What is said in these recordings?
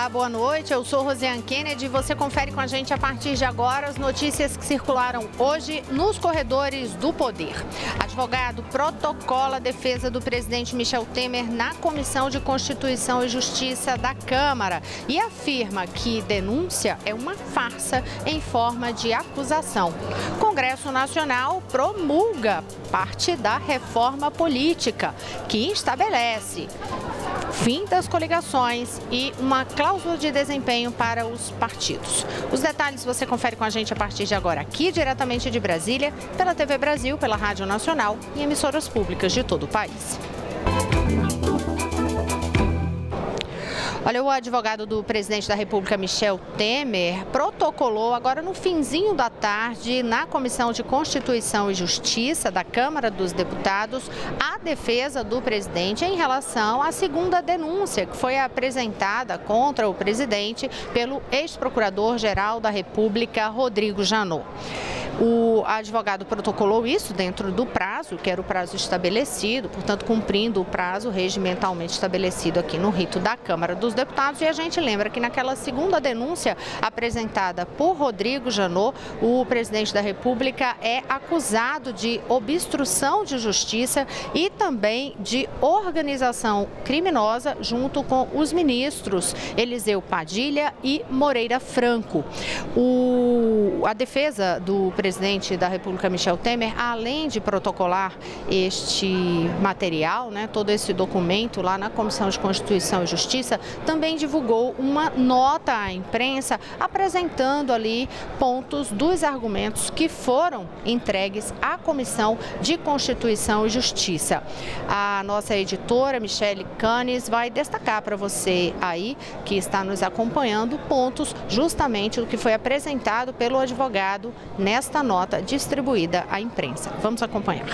Olá, boa noite. Eu sou Rosiane Kennedy e você confere com a gente a partir de agora as notícias que circularam hoje nos corredores do poder. Advogado protocola a defesa do presidente Michel Temer na Comissão de Constituição e Justiça da Câmara e afirma que denúncia é uma farsa em forma de acusação. Congresso Nacional promulga parte da reforma política que estabelece fim das coligações e uma cláusula de desempenho para os partidos. Os detalhes você confere com a gente a partir de agora, aqui diretamente de Brasília, pela TV Brasil, pela Rádio Nacional e emissoras públicas de todo o país. Olha, o advogado do presidente da República, Michel Temer, protocolou agora no finzinho da tarde na Comissão de Constituição e Justiça da Câmara dos Deputados a defesa do presidente em relação à segunda denúncia que foi apresentada contra o presidente pelo ex-procurador-geral da República, Rodrigo Janot. O advogado protocolou isso dentro do prazo, que era o prazo estabelecido, portanto, cumprindo o prazo regimentalmente estabelecido aqui no rito da Câmara dos Deputados. E a gente lembra que naquela segunda denúncia apresentada por Rodrigo Janot, o presidente da República é acusado de obstrução de justiça e também de organização criminosa junto com os ministros Eliseu Padilha e Moreira Franco. A defesa do presidente da República, Michel Temer, além de protocolar este material, todo esse documento lá na Comissão de Constituição e Justiça, também divulgou uma nota à imprensa apresentando ali pontos dos argumentos que foram entregues à Comissão de Constituição e Justiça. A nossa editora, Michele Canes, vai destacar para você aí, que está nos acompanhando, pontos justamente do que foi apresentado pelo advogado nesta nota distribuída à imprensa. Vamos acompanhar.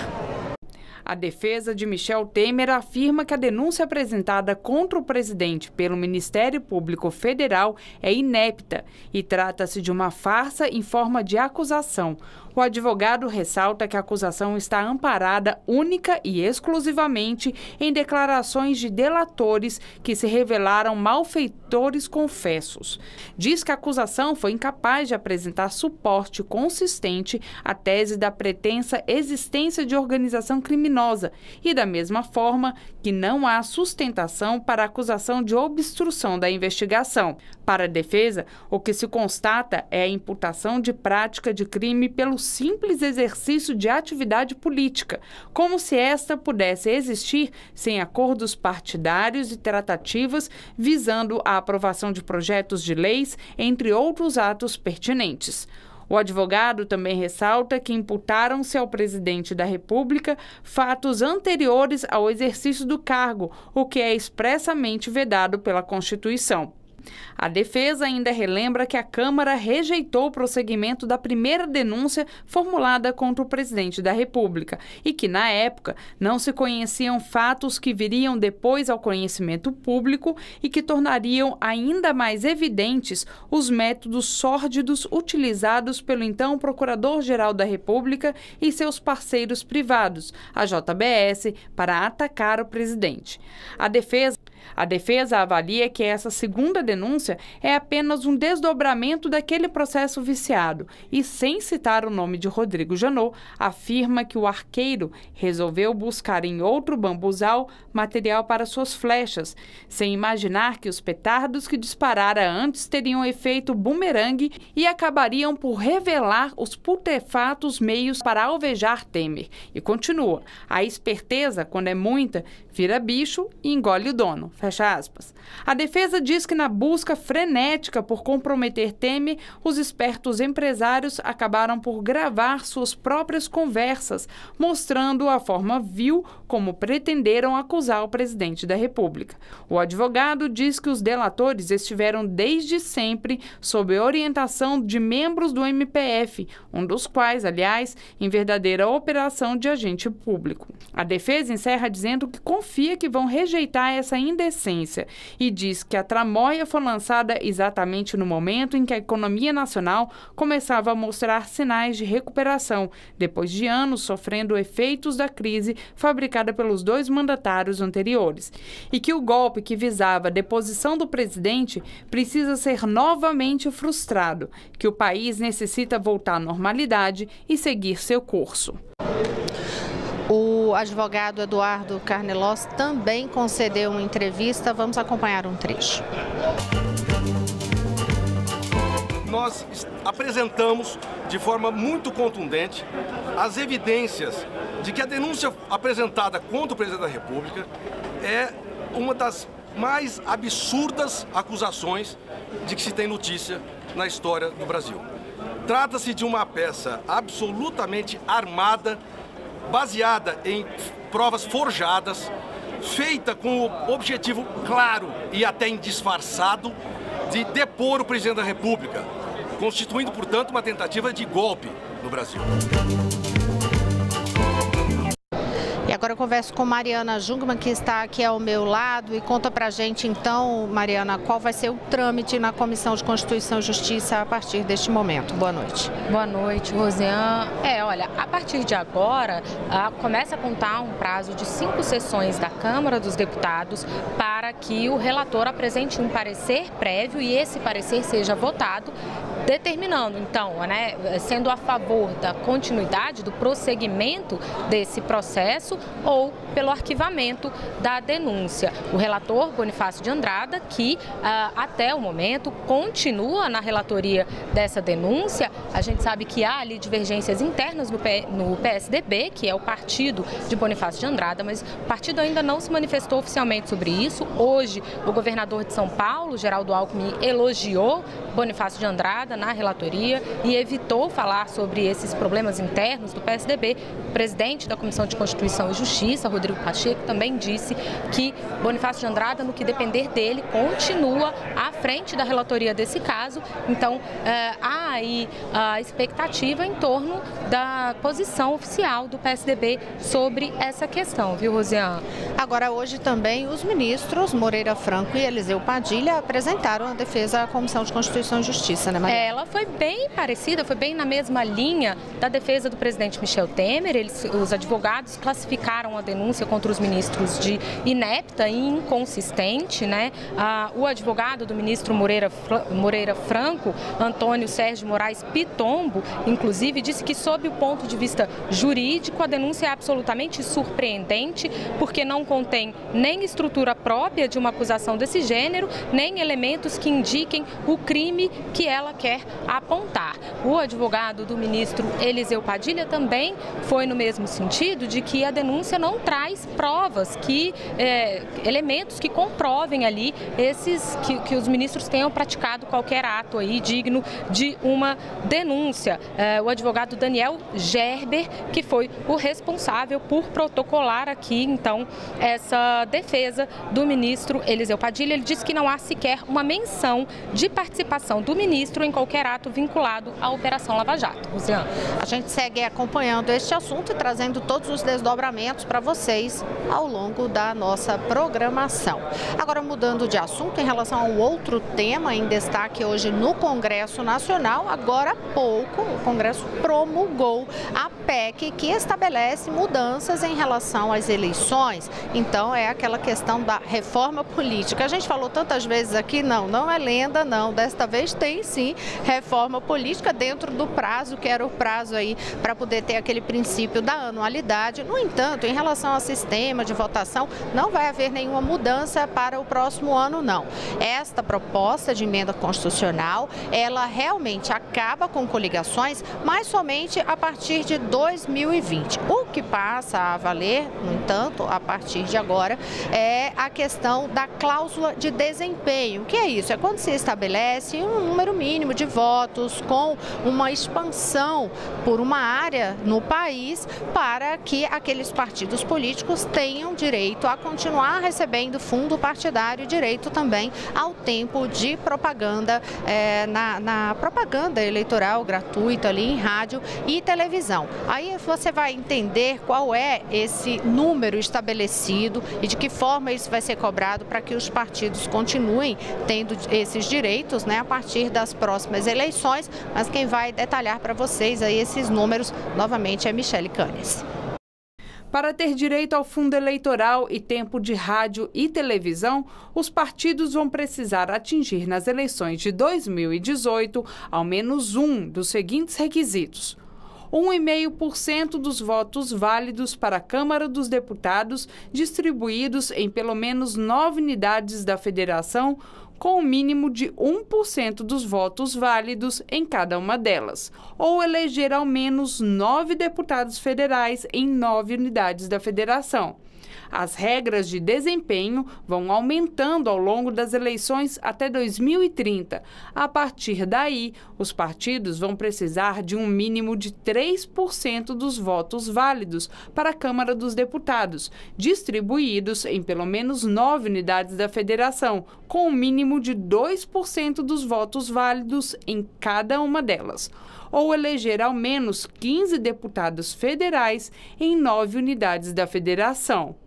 A defesa de Michel Temer afirma que a denúncia apresentada contra o presidente pelo Ministério Público Federal é inepta e trata-se de uma farsa em forma de acusação. O advogado ressalta que a acusação está amparada única e exclusivamente em declarações de delatores que se revelaram malfeitores confessos. Diz que a acusação foi incapaz de apresentar suporte consistente à tese da pretensa existência de organização criminosa e, da mesma forma, que não há sustentação para a acusação de obstrução da investigação. Para a defesa, o que se constata é a imputação de prática de crime pelo simples exercício de atividade política, como se esta pudesse existir sem acordos partidários e tratativas visando a aprovação de projetos de leis, entre outros atos pertinentes. O advogado também ressalta que imputaram-se ao presidente da República fatos anteriores ao exercício do cargo, o que é expressamente vedado pela Constituição. A defesa ainda relembra que a Câmara rejeitou o prosseguimento da primeira denúncia formulada contra o presidente da República e que, na época, não se conheciam fatos que viriam depois ao conhecimento público e que tornariam ainda mais evidentes os métodos sórdidos utilizados pelo então Procurador-Geral da República e seus parceiros privados, a JBS, para atacar o presidente. A defesa avalia que essa segunda denúncia é apenas um desdobramento daquele processo viciado e, sem citar o nome de Rodrigo Janot, afirma que o arqueiro resolveu buscar em outro bambuzal material para suas flechas, sem imaginar que os petardos que disparara antes teriam efeito bumerangue e acabariam por revelar os putrefactos meios para alvejar Temer. E continua: a esperteza, quando é muita, vira bicho e engole o dono. Fecha aspas. A defesa diz que na busca frenética por comprometer Temer, os espertos empresários acabaram por gravar suas próprias conversas, mostrando a forma vil como pretenderam acusar o presidente da República. O advogado diz que os delatores estiveram desde sempre sob orientação de membros do MPF, um dos quais, aliás, em verdadeira operação de agente público. A defesa encerra dizendo que confia que vão rejeitar essa indenização indecência e diz que a tramóia foi lançada exatamente no momento em que a economia nacional começava a mostrar sinais de recuperação, depois de anos sofrendo efeitos da crise fabricada pelos dois mandatários anteriores, e que o golpe que visava a deposição do presidente precisa ser novamente frustrado, que o país necessita voltar à normalidade e seguir seu curso. O advogado Eduardo Carnelós também concedeu uma entrevista. Vamos acompanhar um trecho. Nós apresentamos de forma muito contundente as evidências de que a denúncia apresentada contra o presidente da República é uma das mais absurdas acusações de que se tem notícia na história do Brasil. Trata-se de uma peça absolutamente armada, baseada em provas forjadas, feita com o objetivo claro e até indisfarçado de depor o presidente da República, constituindo, portanto, uma tentativa de golpe no Brasil. E agora eu converso com Mariana Jungmann, que está aqui ao meu lado, e conta pra gente então, Mariana, qual vai ser o trâmite na Comissão de Constituição e Justiça a partir deste momento. Boa noite. Boa noite, Rosiane. Olha, a partir de agora, começa a contar um prazo de 5 sessões da Câmara dos Deputados para que o relator apresente um parecer prévio e esse parecer seja votado, determinando, então, sendo a favor da continuidade, do prosseguimento desse processo ou pelo arquivamento da denúncia. O relator Bonifácio de Andrada, que até o momento continua na relatoria dessa denúncia, a gente sabe que há ali divergências internas no PSDB, que é o partido de Bonifácio de Andrada, mas o partido ainda não se manifestou oficialmente sobre isso. Hoje, o governador de São Paulo, Geraldo Alckmin, elogiou Bonifácio de Andrada na relatoria e evitou falar sobre esses problemas internos do PSDB. O presidente da Comissão de Constituição e Justiça, Rodrigo Pacheco, também disse que Bonifácio de Andrada, no que depender dele, continua à frente da relatoria desse caso. Então, há aí a expectativa em torno da posição oficial do PSDB sobre essa questão, viu, Rosiane? Agora, hoje também, os ministros Moreira Franco e Eliseu Padilha apresentaram a defesa à Comissão de Constituição e Justiça, né, Maria? Ela foi bem parecida, foi bem na mesma linha da defesa do presidente Michel Temer. Os advogados classificaram a denúncia contra os ministros de inepta e inconsistente, O advogado do ministro Moreira Franco, Antônio Sérgio Moraes Pitombo, inclusive, disse que, sob o ponto de vista jurídico, a denúncia é absolutamente surpreendente, porque não contém nem estrutura própria de uma acusação desse gênero, nem elementos que indiquem o crime que ela quer apontar. O advogado do ministro Eliseu Padilha também foi no mesmo sentido, de que a denúncia não traz provas, elementos que comprovem ali que os ministros tenham praticado qualquer ato aí digno de uma denúncia. O advogado Daniel Gerber, que foi o responsável por protocolar aqui, então, essa defesa do ministro Eliseu Padilha, ele disse que não há sequer uma menção de participação do ministro em qualquer ato vinculado à Operação Lava Jato. Luciano. A gente segue acompanhando este assunto e trazendo todos os desdobramentos para vocês ao longo da nossa programação. Agora, mudando de assunto, em relação a um outro tema em destaque hoje no Congresso Nacional, agora há pouco o Congresso promulgou a PEC que estabelece mudanças em relação às eleições. Então, é aquela questão da reforma política. A gente falou tantas vezes aqui, não é lenda, não. Desta vez tem sim reforma política dentro do prazo, que era o prazo aí para poder ter aquele princípio da anualidade. No entanto, em relação ao sistema de votação, não vai haver nenhuma mudança para o próximo ano, não. Esta proposta de emenda constitucional, ela realmente acaba com coligações, mas somente a partir de 2020. O que passa a valer, no entanto, a partir de agora, é a questão da cláusula de desempenho. O que é isso? É quando se estabelece um número mínimo de votos com uma expansão por uma área no país para que aqueles os partidos políticos tenham direito a continuar recebendo fundo partidário, direito também ao tempo de propaganda, na propaganda eleitoral gratuita ali em rádio e televisão. Aí você vai entender qual é esse número estabelecido e de que forma isso vai ser cobrado para que os partidos continuem tendo esses direitos, né, a partir das próximas eleições, mas quem vai detalhar para vocês aí esses números novamente é Michele Canes. Para ter direito ao fundo eleitoral e tempo de rádio e televisão, os partidos vão precisar atingir nas eleições de 2018 ao menos um dos seguintes requisitos: 1,5% dos votos válidos para a Câmara dos Deputados distribuídos em pelo menos 9 unidades da federação, com o mínimo de 1% dos votos válidos em cada uma delas, ou eleger ao menos 9 deputados federais em 9 unidades da federação. As regras de desempenho vão aumentando ao longo das eleições até 2030. A partir daí, os partidos vão precisar de um mínimo de 3% dos votos válidos para a Câmara dos Deputados, distribuídos em pelo menos 9 unidades da federação, com um mínimo de 2% dos votos válidos em cada uma delas, ou eleger ao menos 15 deputados federais em 9 unidades da federação.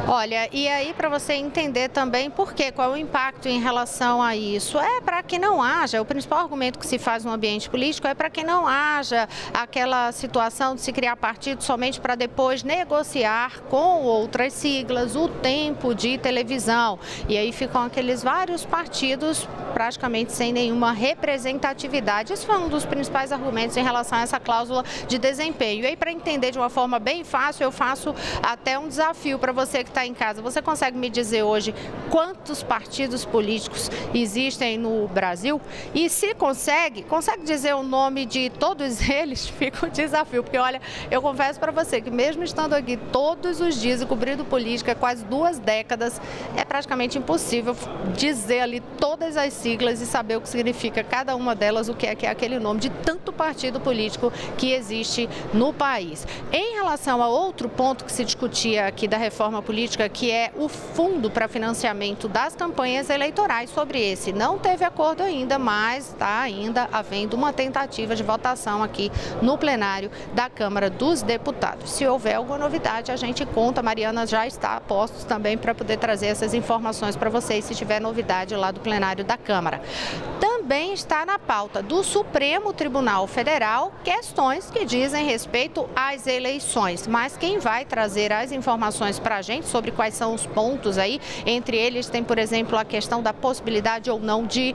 Olha, e aí para você entender também por quê, qual é o impacto em relação a isso, é para que não haja, o principal argumento que se faz no ambiente político é para que não haja aquela situação de se criar partido somente para depois negociar com outras siglas o tempo de televisão. E aí ficam aqueles vários partidos praticamente sem nenhuma representatividade. Esse foi um dos principais argumentos em relação a essa cláusula de desempenho. E aí, para entender de uma forma bem fácil, eu faço até um desafio para você que está em casa. Você consegue me dizer hoje quantos partidos políticos existem no Brasil? E se consegue dizer o nome de todos eles? Fica um desafio, porque olha, eu confesso para você que mesmo estando aqui todos os dias e cobrindo política quase 2 décadas, é praticamente impossível dizer ali todas as siglas e saber o que significa cada uma delas, o que é aquele nome de tanto partido político que existe no país. Em relação a outro ponto que se discutia aqui da reforma política, que é o fundo para financiamento das campanhas eleitorais, sobre esse não teve acordo ainda, mas está ainda havendo uma tentativa de votação aqui no plenário da Câmara dos Deputados. Se houver alguma novidade, a gente conta. A Mariana já está a postos também para poder trazer essas informações para vocês, se tiver novidade lá do plenário da Câmara. Também está na pauta do Supremo Tribunal Federal questões que dizem respeito às eleições, mas quem vai trazer as informações para a gente sobre quais são os pontos aí, entre eles tem, por exemplo, a questão da possibilidade ou não de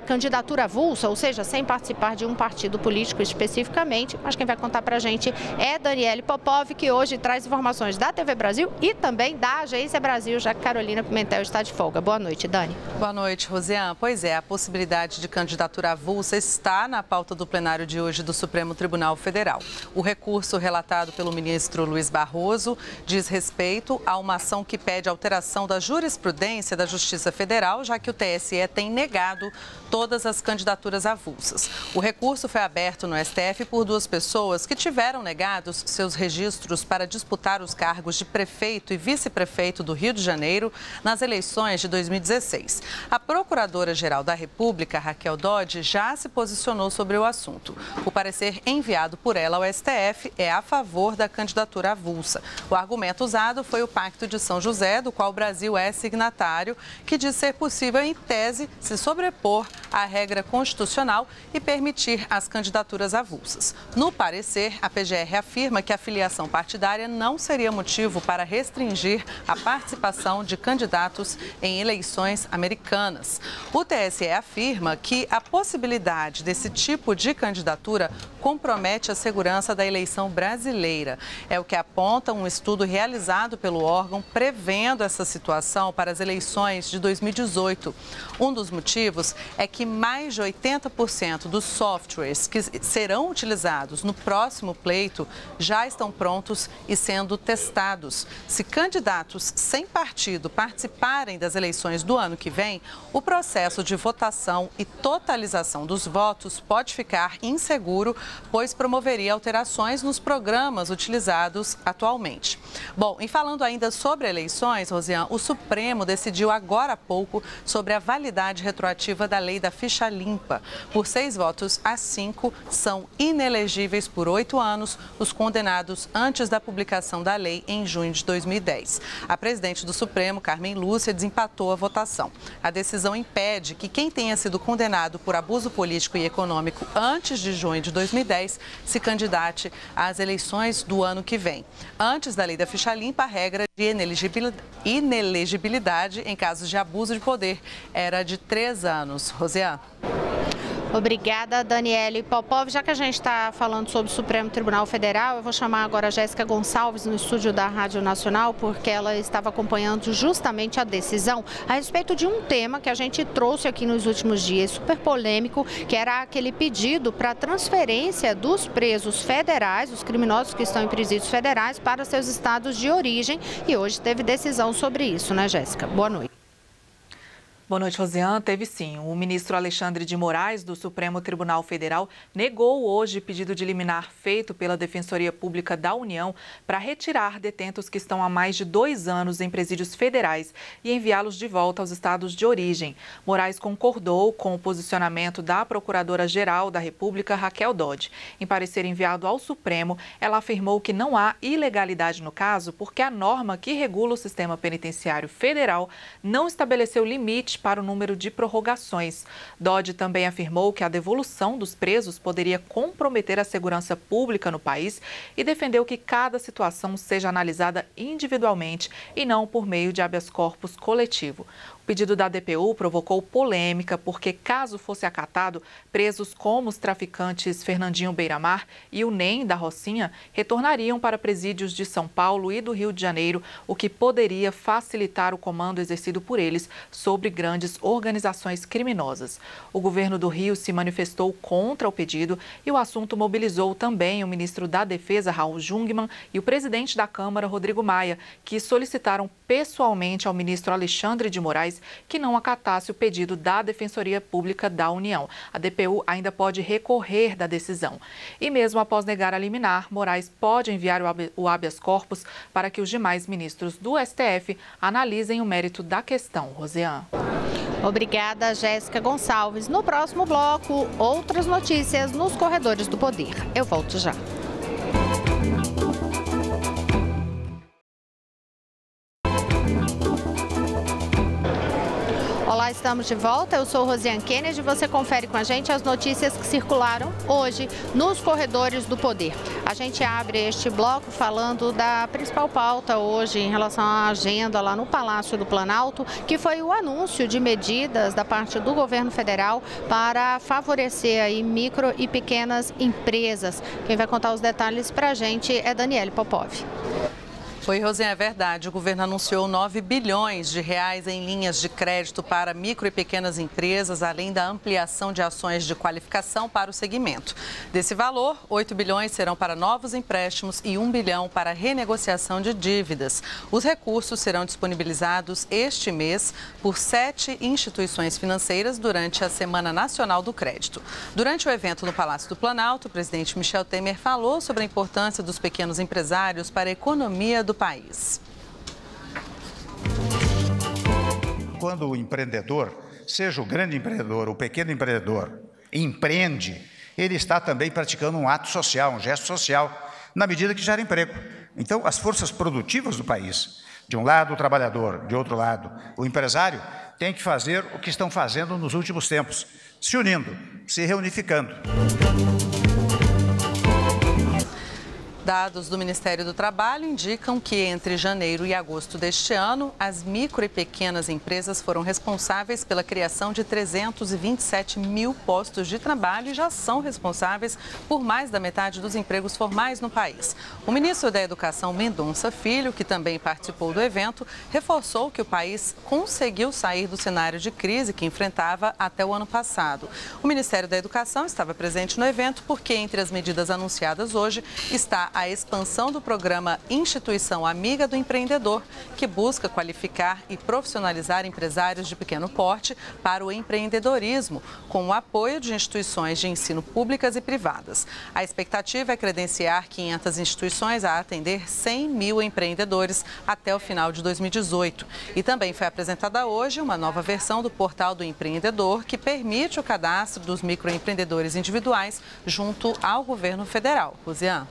candidatura avulsa, ou seja, sem participar de um partido político especificamente, mas quem vai contar para a gente é Daniele Popov, que hoje traz informações da TV Brasil e também da Agência Brasil, já que Carolina Pimentel está de folga. Boa noite, Dani. Boa noite, Rosiane. Pois é, a possibilidade de candidatura avulsa está na pauta do plenário de hoje do Supremo Tribunal Federal. O recurso relatado pelo ministro Luiz Barroso diz respeito a uma ação que pede alteração da jurisprudência da Justiça Federal, já que o TSE tem negado todas as candidaturas avulsas. O recurso foi aberto no STF por 2 pessoas que tiveram negados seus registros para disputar os cargos de prefeito e vice-prefeito do Rio de Janeiro nas eleições de 2016. A Procuradora-Geral da República, Raquel Dodge, já se posicionou sobre o assunto. O parecer enviado por ela ao STF é a favor da candidatura avulsa. O argumento usado foi o Pacto de São José, do qual o Brasil é signatário, que diz ser possível, em tese, se sobrepor à regra constitucional e permitir as candidaturas avulsas. No parecer, a PGR afirma que a filiação partidária não seria motivo para restringir a participação de candidatos em eleições americanas. O TSE afirma que a possibilidade desse tipo de candidatura compromete a segurança da eleição brasileira. É o que aponta um estudo realizado pelo órgão prevendo essa situação para as eleições de 2018. Um dos motivos é que mais de 80% dos softwares que serão utilizados no próximo pleito já estão prontos e sendo testados. Se candidatos sem partido participarem das eleições do ano que vem, o processo de votação e totalização dos votos pode ficar inseguro pois promoveria alterações nos programas utilizados atualmente. Bom, e falando ainda sobre eleições, Rosiane, o Supremo decidiu agora há pouco sobre a validade retroativa da lei da ficha limpa. Por 6 votos a 5, são inelegíveis por 8 anos os condenados antes da publicação da lei em junho de 2010. A presidente do Supremo, Carmen Lúcia, desempatou a votação. A decisão impede que quem tenha sido condenado por abuso político e econômico antes de junho de 2010 se candidate às eleições do ano que vem. Antes da lei da ficha limpa, a regra de inelegibilidade em casos de abuso de poder era de 3 anos. Rosiane. Obrigada, Daniele Popov. Já que a gente está falando sobre o Supremo Tribunal Federal, eu vou chamar agora a Jéssica Gonçalves no estúdio da Rádio Nacional, porque ela estava acompanhando justamente a decisão a respeito de um tema que a gente trouxe aqui nos últimos dias, super polêmico, que era aquele pedido para transferência dos presos federais, os criminosos que estão em presídios federais, para seus estados de origem. E hoje teve decisão sobre isso, né, Jéssica? Boa noite. Boa noite, Rosiane. Teve sim. O ministro Alexandre de Moraes, do Supremo Tribunal Federal, negou hoje pedido de liminar feito pela Defensoria Pública da União para retirar detentos que estão há mais de 2 anos em presídios federais e enviá-los de volta aos estados de origem. Moraes concordou com o posicionamento da Procuradora-Geral da República, Raquel Dodge. Em parecer enviado ao Supremo, ela afirmou que não há ilegalidade no caso porque a norma que regula o sistema penitenciário federal não estabeleceu limite para o número de prorrogações. Dodge também afirmou que a devolução dos presos poderia comprometer a segurança pública no país e defendeu que cada situação seja analisada individualmente e não por meio de habeas corpus coletivo. O pedido da DPU provocou polêmica porque, caso fosse acatado, presos como os traficantes Fernandinho Beiramar e o NEM da Rocinha retornariam para presídios de São Paulo e do Rio de Janeiro, o que poderia facilitar o comando exercido por eles sobre grandes organizações criminosas. O governo do Rio se manifestou contra o pedido e o assunto mobilizou também o ministro da Defesa, Raul Jungmann, e o presidente da Câmara, Rodrigo Maia, que solicitaram pessoalmente ao ministro Alexandre de Moraes que não acatasse o pedido da Defensoria Pública da União. A DPU ainda pode recorrer da decisão. E mesmo após negar a liminar, Moraes pode enviar o habeas corpus para que os demais ministros do STF analisem o mérito da questão. Rosiane. Obrigada, Jéssica Gonçalves. No próximo bloco, outras notícias nos corredores do poder. Eu volto já. Olá, estamos de volta. Eu sou Rosiane Kennedy e você confere com a gente as notícias que circularam hoje nos corredores do poder. A gente abre este bloco falando da principal pauta hoje em relação à agenda lá no Palácio do Planalto, que foi o anúncio de medidas da parte do governo federal para favorecer aí micro e pequenas empresas. Quem vai contar os detalhes para a gente é Daniele Popov. Foi, Rosiane, é verdade. O governo anunciou 9 bilhões de reais em linhas de crédito para micro e pequenas empresas, além da ampliação de ações de qualificação para o segmento. Desse valor, 8 bilhões serão para novos empréstimos e 1 bilhão para renegociação de dívidas. Os recursos serão disponibilizados este mês por 7 instituições financeiras durante a Semana Nacional do Crédito. Durante o evento no Palácio do Planalto, o presidente Michel Temer falou sobre a importância dos pequenos empresários para a economia do país. Quando o empreendedor, seja o grande empreendedor, o pequeno empreendedor, empreende, ele está também praticando um ato social, um gesto social, na medida que gera emprego. Então, as forças produtivas do país, de um lado o trabalhador, de outro lado o empresário, tem que fazer o que estão fazendo nos últimos tempos, se unindo, se reunificando. Dados do Ministério do Trabalho indicam que entre janeiro e agosto deste ano, as micro e pequenas empresas foram responsáveis pela criação de 327 mil postos de trabalho e já são responsáveis por mais da metade dos empregos formais no país. O ministro da Educação, Mendonça Filho, que também participou do evento, reforçou que o país conseguiu sair do cenário de crise que enfrentava até o ano passado. O Ministério da Educação estava presente no evento porque, entre as medidas anunciadas hoje, está será a expansão do programa Instituição Amiga do Empreendedor, que busca qualificar e profissionalizar empresários de pequeno porte para o empreendedorismo, com o apoio de instituições de ensino públicas e privadas. A expectativa é credenciar 500 instituições a atender 100 mil empreendedores até o final de 2018. E também foi apresentada hoje uma nova versão do Portal do Empreendedor, que permite o cadastro dos microempreendedores individuais junto ao governo federal. Rosiane.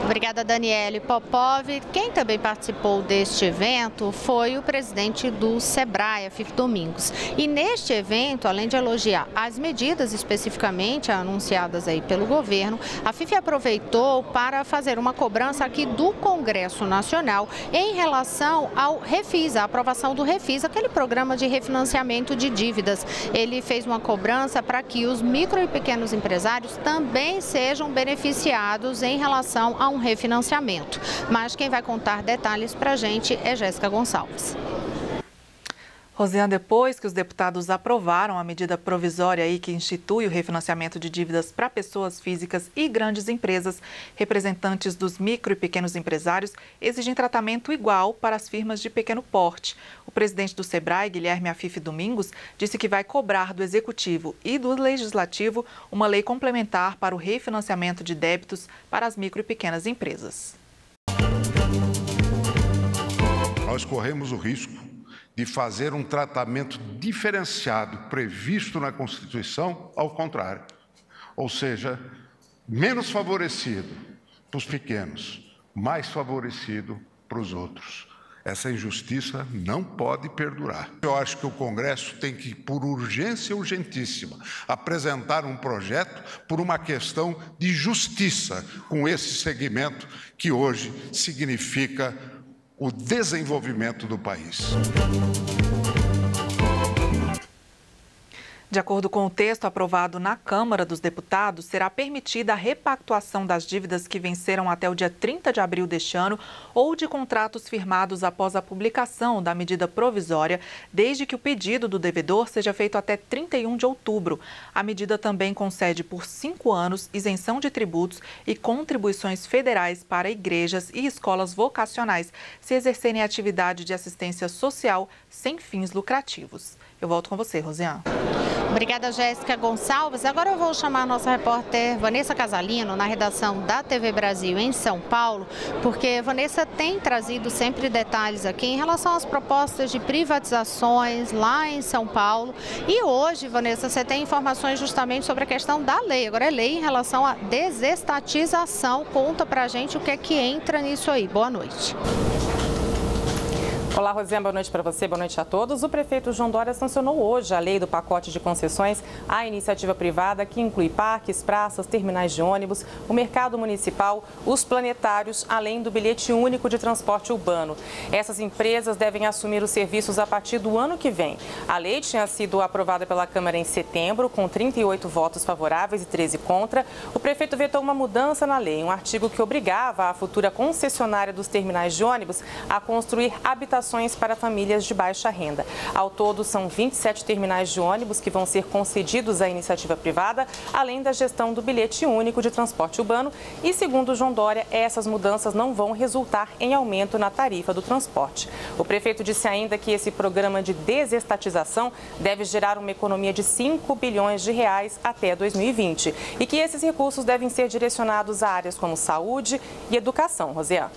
Obrigada, Daniele Popov. Quem também participou deste evento foi o presidente do Sebrae, Afife Domingos. E neste evento, além de elogiar as medidas especificamente anunciadas aí pelo governo, a Afife aproveitou para fazer uma cobrança aqui do Congresso Nacional em relação ao Refis, a aprovação do Refis, aquele programa de refinanciamento de dívidas. Ele fez uma cobrança para que os micro e pequenos empresários também sejam beneficiados em relação a um refinanciamento. Mas quem vai contar detalhes para a gente é Jéssica Gonçalves. Rosiane, depois que os deputados aprovaram a medida provisória aí que institui o refinanciamento de dívidas para pessoas físicas e grandes empresas, representantes dos micro e pequenos empresários exigem tratamento igual para as firmas de pequeno porte. O presidente do Sebrae, Guilherme Afife Domingos, disse que vai cobrar do Executivo e do Legislativo uma lei complementar para o refinanciamento de débitos para as micro e pequenas empresas. Nós corremos o risco de fazer um tratamento diferenciado previsto na Constituição, ao contrário. Ou seja, menos favorecido para os pequenos, mais favorecido para os outros. Essa injustiça não pode perdurar. Eu acho que o Congresso tem que, por urgência urgentíssima, apresentar um projeto por uma questão de justiça com esse segmento que hoje significa o desenvolvimento do país. De acordo com o texto aprovado na Câmara dos Deputados, será permitida a repactuação das dívidas que venceram até o dia 30 de abril deste ano ou de contratos firmados após a publicação da medida provisória, desde que o pedido do devedor seja feito até 31 de outubro. A medida também concede por 5 anos isenção de tributos e contribuições federais para igrejas e escolas vocacionais, se exercerem atividade de assistência social sem fins lucrativos. Eu volto com você, Rosiane. Obrigada, Jéssica Gonçalves. Agora eu vou chamar a nossa repórter Vanessa Casalino, na redação da TV Brasil em São Paulo, porque Vanessa tem trazido sempre detalhes aqui em relação às propostas de privatizações lá em São Paulo. E hoje, Vanessa, você tem informações justamente sobre a questão da lei. Agora é lei em relação à desestatização. Conta pra gente o que é que entra nisso aí. Boa noite. Olá, Rosiane, boa noite para você, boa noite a todos. O prefeito João Dória sancionou hoje a lei do pacote de concessões à iniciativa privada, que inclui parques, praças, terminais de ônibus, o mercado municipal, os planetários, além do bilhete único de transporte urbano. Essas empresas devem assumir os serviços a partir do ano que vem. A lei tinha sido aprovada pela Câmara em setembro, com 38 votos favoráveis e 13 contra. O prefeito vetou uma mudança na lei, um artigo que obrigava a futura concessionária dos terminais de ônibus a construir habitações para famílias de baixa renda. Ao todo, são 27 terminais de ônibus que vão ser concedidos à iniciativa privada, além da gestão do bilhete único de transporte urbano. E, segundo João Dória, essas mudanças não vão resultar em aumento na tarifa do transporte. O prefeito disse ainda que esse programa de desestatização deve gerar uma economia de 5 bilhões de reais até 2020 e que esses recursos devem ser direcionados a áreas como saúde e educação. Rosiane.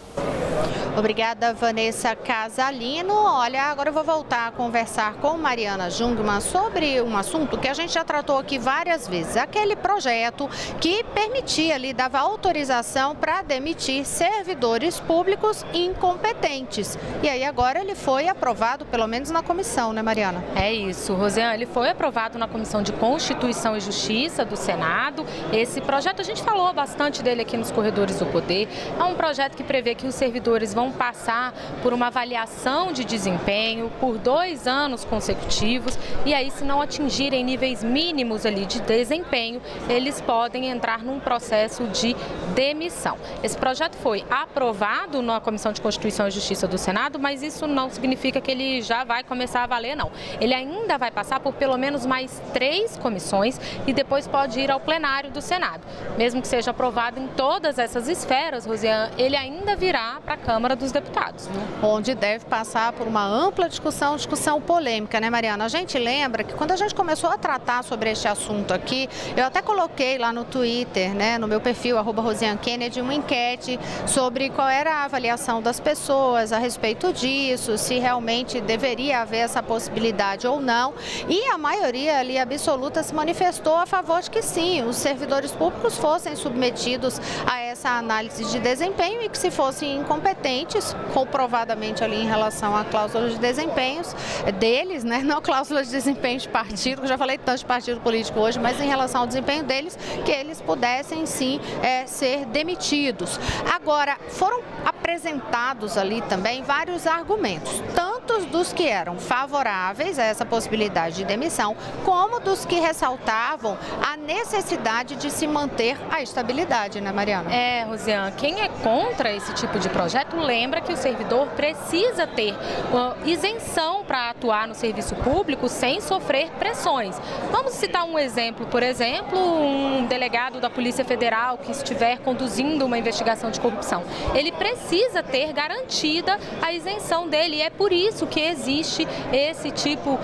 Obrigada, Vanessa Casalino. Olha, agora eu vou voltar a conversar com Mariana Jungmann sobre um assunto que a gente já tratou aqui várias vezes. Aquele projeto que permitia ali, dava autorização para demitir servidores públicos incompetentes. E aí agora ele foi aprovado, pelo menos na comissão, né, Mariana? É isso, Rosiane. Ele foi aprovado na Comissão de Constituição e Justiça do Senado. Esse projeto, a gente falou bastante dele aqui nos Corredores do Poder. É um projeto que prevê que os servidores vão passar por uma avaliação avaliação de desempenho por 2 anos consecutivos e aí, se não atingirem níveis mínimos ali de desempenho, eles podem entrar num processo de demissão. Esse projeto foi aprovado na Comissão de Constituição e Justiça do Senado, mas isso não significa que ele já vai começar a valer, não. Ele ainda vai passar por pelo menos mais 3 comissões e depois pode ir ao plenário do Senado. Mesmo que seja aprovado em todas essas esferas, Rosiane, ele ainda virá para a Câmara dos Deputados. Onde deve passar por uma ampla discussão polêmica, né, Mariana? A gente lembra que quando a gente começou a tratar sobre este assunto aqui, eu até coloquei lá no Twitter, né, no meu perfil, @RosianeKennedy, uma enquete sobre qual era a avaliação das pessoas a respeito disso, se realmente deveria haver essa possibilidade ou não. E a maioria ali absoluta se manifestou a favor de que sim, os servidores públicos fossem submetidos a essa análise de desempenho e que, se fossem incompetentes, comprovadamente ali em relação à cláusula de desempenhos deles, né, não cláusula de desempenho de partido, que eu já falei tanto de partido político hoje, mas em relação ao desempenho deles, que eles pudessem sim ser demitidos. Agora, foram apresentados ali também vários argumentos, tanto dos que eram favoráveis a essa possibilidade de demissão, como dos que ressaltavam a necessidade de se manter a estabilidade, né, Mariana? Rosiane, quem é contra esse tipo de projeto lembra que o servidor precisa ter uma isenção para atuar no serviço público sem sofrer pressões. Vamos citar um exemplo, por exemplo, um delegado da Polícia Federal que estiver conduzindo uma investigação de corrupção. Ele precisa ter garantida a isenção dele e é por isso que existe esse tipo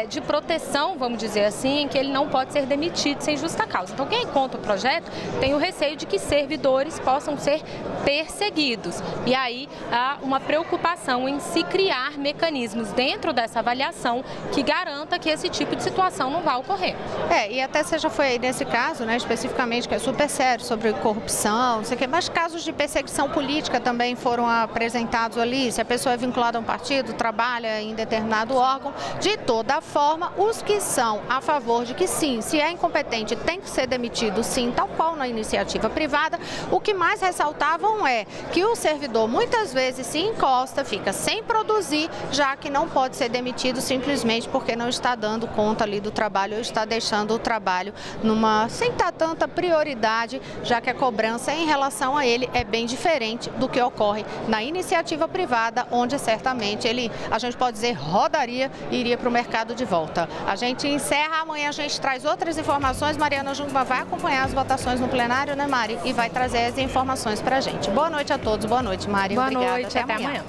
de proteção, vamos dizer assim, em que ele não pode ser demitido sem justa causa. Então, quem é contra o projeto tem o receio de que servidores possam ser perseguidos. E aí há uma preocupação em se criar mecanismos dentro dessa avaliação que garanta que esse tipo de situação não vá ocorrer. E até você já foi aí nesse caso, né, especificamente, que é super sério, sobre corrupção, não sei o quê, mas casos de perseguição política também foram apresentados ali, se a pessoa é vinculada a um partido, trabalha em determinado órgão. De toda forma, os que são a favor de que sim, se é incompetente, tem que ser demitido sim, tal qual na iniciativa privada, o que mais ressaltavam é que o servidor muitas vezes se encosta, fica sem produzir, já que não pode ser demitido simplesmente porque não está dando conta ali do trabalho ou está deixando o trabalho sem dar tanta prioridade, já que a cobrança em relação a ele é bem diferente do que ocorre na iniciativa privada, onde certamente a gente pode dizer, rodaria e iria para o mercado de volta. A gente encerra, amanhã a gente traz outras informações. Mariana Jungmann vai acompanhar as votações no plenário, né, Mari? E vai trazer as informações para a gente. Boa noite a todos, boa noite, Mari. Boa Obrigada, noite, até amanhã.